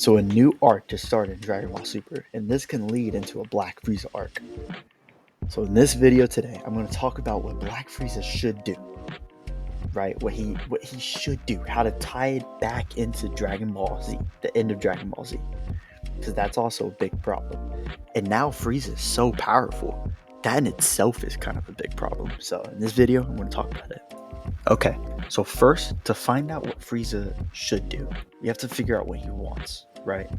So a new arc just started in Dragon Ball Super, and this can lead into a Black Frieza arc. So in this video today, I'm going to talk about what Black Frieza should do, right? What he should do, how to tie it back into Dragon Ball Z, the end of Dragon Ball Z, because that's also a big problem. And now Frieza is so powerful, that in itself is kind of a big problem. So in this video, I'm going to talk about it. Okay, so first, to find out what Frieza should do, we have to figure out what he wants, right?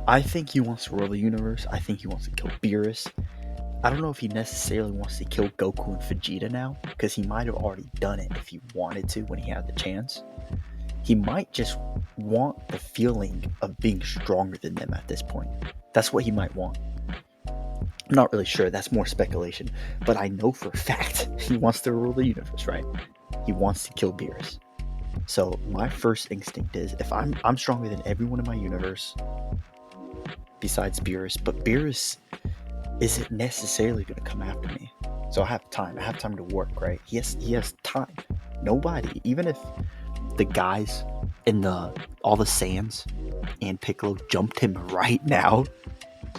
I think he wants to rule the universe. I think he wants to kill Beerus. I don't know if he necessarily wants to kill Goku and Vegeta now, because he might have already done it if he wanted to when he had the chance. He might just want the feeling of being stronger than them at this point. That's what he might want. I'm not really sure, that's more speculation, but I know for a fact he wants to rule the universe, right? He wants to kill Beerus. So my first instinct is, if I'm stronger than everyone in my universe besides Beerus, but Beerus isn't necessarily going to come after me. So I have time to work, right? He has time. Nobody, even if the guys in all the Saiyans and Piccolo jumped him right now,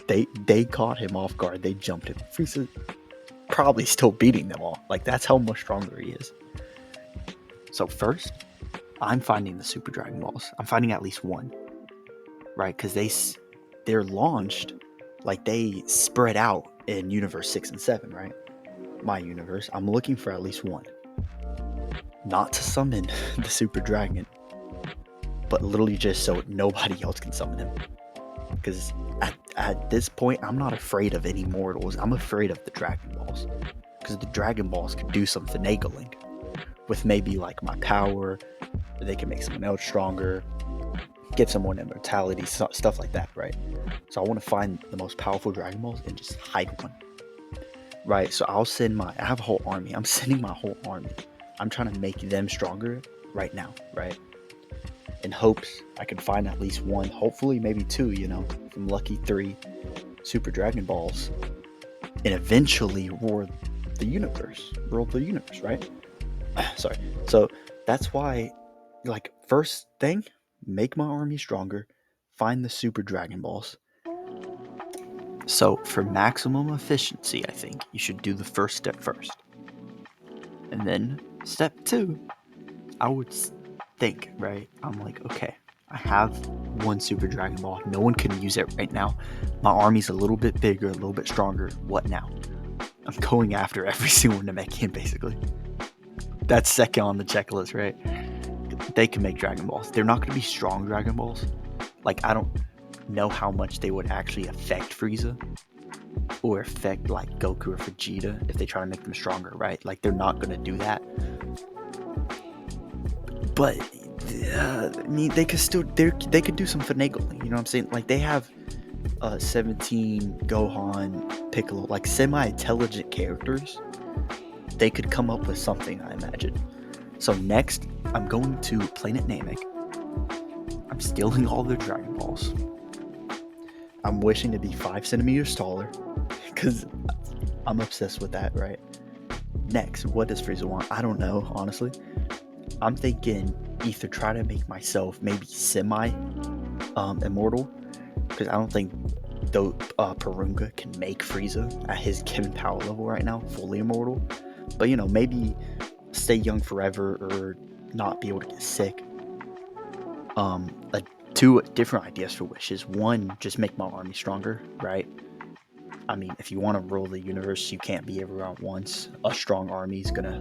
they caught him off guard. They jumped him. Frieza probably still beating them all. Like, that's how much stronger he is. So first, I'm finding the Super Dragon Balls. I'm finding at least one, right? Because they're launched, like, they spread out in Universe 6 and 7, right? My universe. I'm looking for at least one. Not to summon the Super Dragon, but literally just so nobody else can summon him. Because at this point, I'm not afraid of any mortals. I'm afraid of the Dragon Balls. Because the Dragon Balls can do some finagling with maybe like my power. They can make someone else stronger, give someone immortality, stuff like that, right? So I want to find the most powerful Dragon Balls and just hide one, right? So I have a whole army. I'm sending my whole army. I'm trying to make them stronger right now, right? In hopes I can find at least one, hopefully maybe two, from lucky 3 Super Dragon Balls, and eventually rule the universe, right? Sorry. So that's why, like, first thing, make my army stronger, find the Super Dragon Balls. So for maximum efficiency, I think you should do the first step first. And then step 2, I would think, right? I'm like, okay, I have one Super Dragon Ball. No one can use it right now. My army's a little bit bigger, a little bit stronger. What now? I'm going after every single Namekian, basically. That's second on the checklist, right? They can make Dragon Balls. They're not going to be strong Dragon Balls. Like, I don't know how much they would actually affect Frieza or affect, like, Goku or Vegeta if they try to make them stronger, right? Like, they're not going to do that. But I mean, they could do some finagling. You know what I'm saying? Like, they have 17 Gohan, Piccolo, like semi-intelligent characters. They could come up with something, I imagine. So next, I'm going to Planet Namek. I'm stealing all their Dragon Balls. I'm wishing to be 5 centimeters taller, because I'm obsessed with that, right? Next, what does Frieza want? I don't know, honestly. I'm thinking either try to make myself maybe semi-immortal, because I don't think Porunga can make Frieza at his given power level right now, fully immortal. But, maybe stay young forever or not be able to get sick. 2 different ideas for wishes. 1, just make my army stronger, right? I mean, if you want to rule the universe, you can't be everywhere at once. A strong army is going to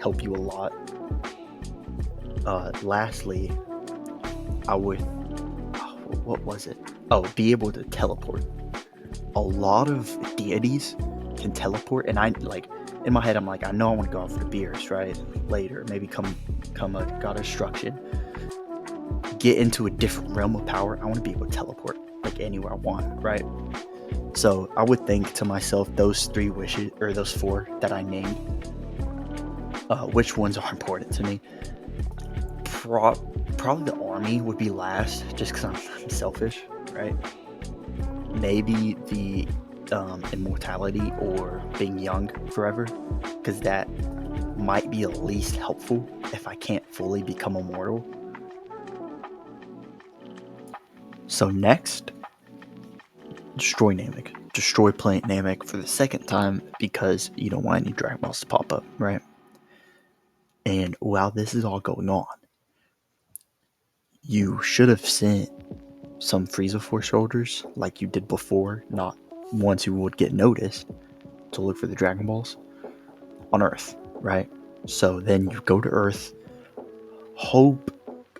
help you a lot. Lastly, I would, what was it? Oh, be able to teleport. A lot of deities can teleport, and in my head, I'm like, I know I want to go after Beerus, right? Later, maybe come a God of Destruction, get into a different realm of power. I want to be able to teleport, like, anywhere I want, right? So I would think to myself, those 3 wishes, or those 4 that I named, which ones are important to me? Probably the army would be last, just because I'm selfish, right? Maybe the immortality or being young forever, because that might be at least helpful if I can't fully become immortal. So next, destroy Namek. Destroy Planet Namek for the second time because you don't want any Dragon Balls to pop up, right? And while this is all going on, you should have sent some Frieza Force soldiers like you did before, not ones who would get noticed, to look for the Dragon Balls on Earth, right? So then you go to Earth, hope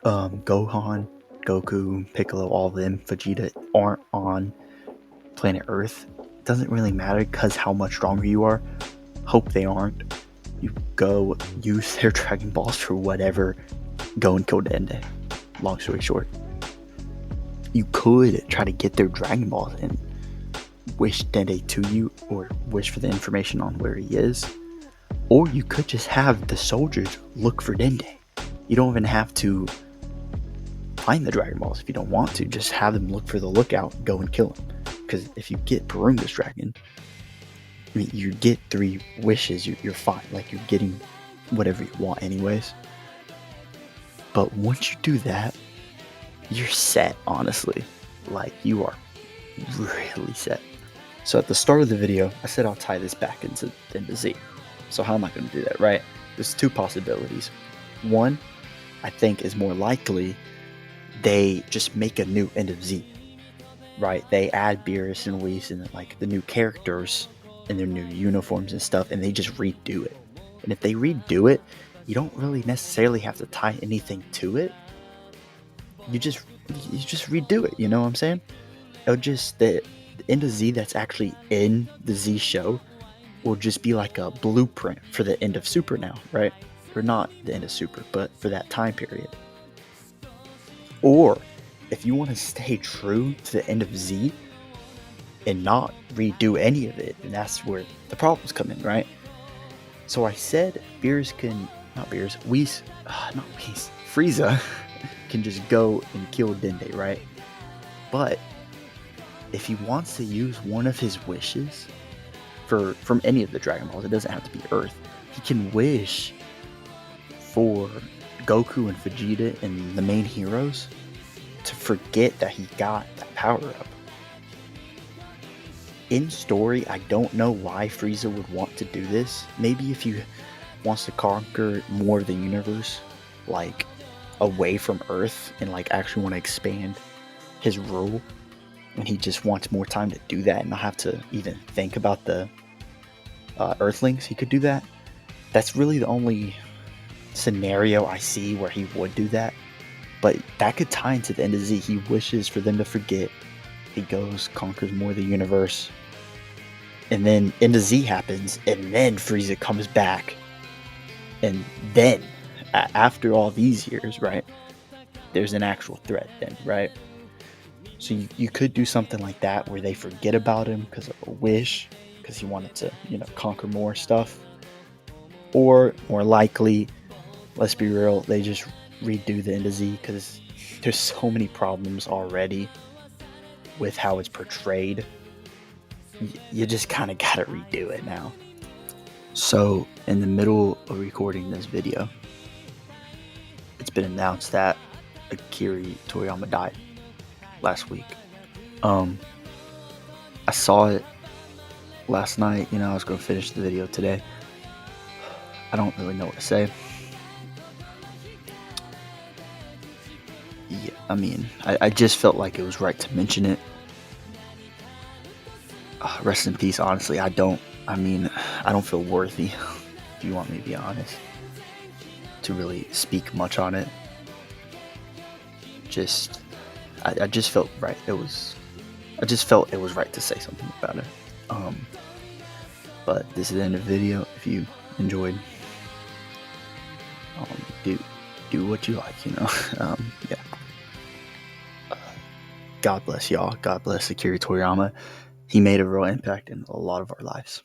Gohan, Goku, Piccolo, all of them, Vegeta aren't on planet Earth. It doesn't really matter because how much stronger you are. Hope they aren't. You go use their Dragon Balls for whatever. Go and kill Dende. Long story short. You could try to get their Dragon Balls and wish Dende to you, or wish for the information on where he is. Or you could just have the soldiers look for Dende. You don't even have to find the Dragon Balls if you don't want to. Just have them look for the lookout, go and kill him. Because if you get Porunga's dragon, I mean, you get 3 wishes, you're fine. Like, you're getting whatever you want anyways. But once you do that, you're set, honestly. Like, you are really set. So at the start of the video, I said I'll tie this back into Z. So how am I going to do that, right? There's 2 possibilities. One, I think is more likely they just make a new End of Z, right? They add Beerus and Whis and like the new characters and their new uniforms and stuff, and they just redo it. And if they redo it, you don't really necessarily have to tie anything to it. You just redo it, you know what I'm saying? It'll just, the End of Z that's actually in the Z show will just be like a blueprint for the end of Super now, right? Or not the end of Super, but for that time period. Or if you want to stay true to the end of Z and not redo any of it, and that's where the problems come in, right? So I said Frieza can just go and kill Dende, right? But if he wants to use one of his wishes from any of the Dragon Balls, it doesn't have to be Earth, he can wish for Goku and Vegeta and the main heroes to forget that he got that power up. In story, I don't know why Frieza would want to do this. Maybe if he wants to conquer more of the universe, like away from Earth, and like actually want to expand his rule, and he just wants more time to do that and not have to even think about the Earthlings, he could do that. That's really the only scenario I see where he would do that. But that could tie into the End of Z. He wishes for them to forget. He goes, conquers more of the universe. And then End of Z happens. And then Frieza comes back. And then, after all these years, right, there's an actual threat then, right? So you could do something like that where they forget about him because of a wish. Because he wanted to, conquer more stuff. Or, more likely, let's be real, they just redo the End of Z because there's so many problems already with how it's portrayed. You just kind of gotta redo it now. So in the middle of recording this video, it's been announced that Akira Toriyama died last week. I saw it last night. I was gonna finish the video today. I don't really know what to say. Yeah, I mean, I just felt like it was right to mention it. Rest in peace, honestly. I don't feel worthy, if you want me to be honest, to really speak much on it. I just felt right. I just felt it was right to say something about it. But this is the end of the video. If you enjoyed, do what you like, yeah. God bless y'all. God bless Akira Toriyama. He made a real impact in a lot of our lives.